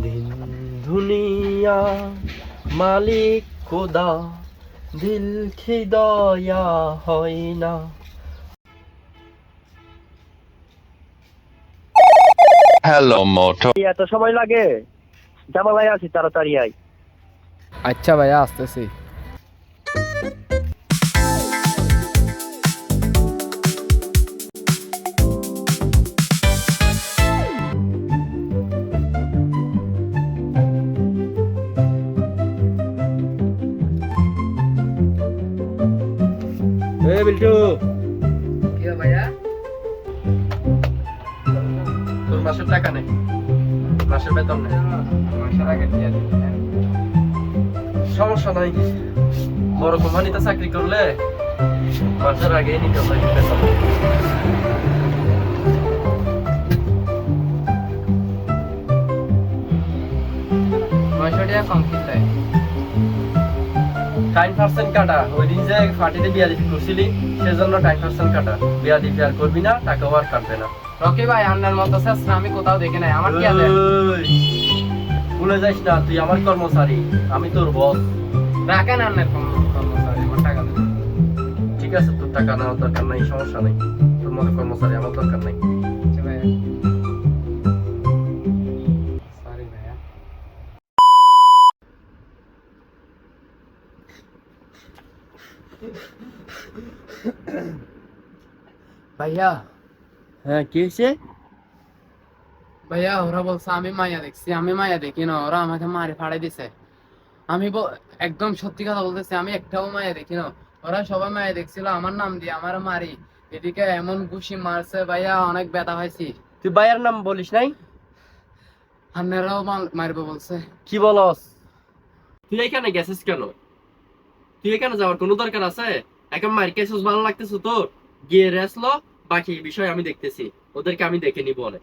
দিন দুনিয়া মালিক খোদা দিল কি দয়া হয় না। হ্যালো মোটো, এত সময় লাগে? জামালায় আছি, তাড়াতাড়ি আয়। আচ্ছা ভাইয়া, আসতেছি। এ বিল্টু, কি ভাইয়া? তোর মাসের টাকা নেই, মাসের বেতন নেই। মাসের আগে দিয়ে দিন। সমস্যা নাই, বড় কোম্পানিতে চাকরি করলে মাসের আগে নিতে হয় বেতন। পয়সাটা কম কি চাই? 10% কাটা। ওই দিন যে পার্টিতে বিয়া দিবি করছিলি, সেজন্য 10% কাটা। বিয়া দিবি আর করবি না, টাকাও আর কাটবে না। রকি ভাই, আপনার মতো চেষ্টা আমি কোথাও দেখি নাই। আমার কি আছে? ওই, ভুলে যাস না, তুই আমার কর্মচারী, আমি তোর বস। রাখেন আপনার কর্মচারী, আমার টাকা দেবেন। ঠিক আছে, তোর টাকা নেওয়ার দরকার নাই, সমস্যা নেই। তোর মতো কর্মচারী আমার দরকার নাই। আচ্ছা ভাইয়া, সরি ভাইয়া। ভাইয়া, হ্যাঁ, কি হয়েছে? ভাইয়া ওরা বলছে আমি মায়া দেখছি। আমি মায়া দেখি না, ওরা আমাকে মারি ফাড়াই দিছে। আমি একদম সত্যি কথা বলতেছি, আমি একটাও মায়া দেখি না। ওরা সবাই মায়া দেখছিল, আমার নাম দিয়ে আমার মারি। এদিকে এমন ঘুষি মারছে ভাইয়া, অনেক ব্যথা পাইছি। তুই ভাইয়ের নাম বলিস নাই? আপনারাও মারবে বলছে। কি বলস? তুই এখানে গেছিস কেন? তুই এখানে যাওয়ার কোনো দরকার আছে? এখন মার কেসিস, ভালো লাগতেছে তোর? গিয়ে রেস্ট ল, বাকি বিষয় আমি দেখতেছি, ওদেরকে আমি দেখে নিব অনেক।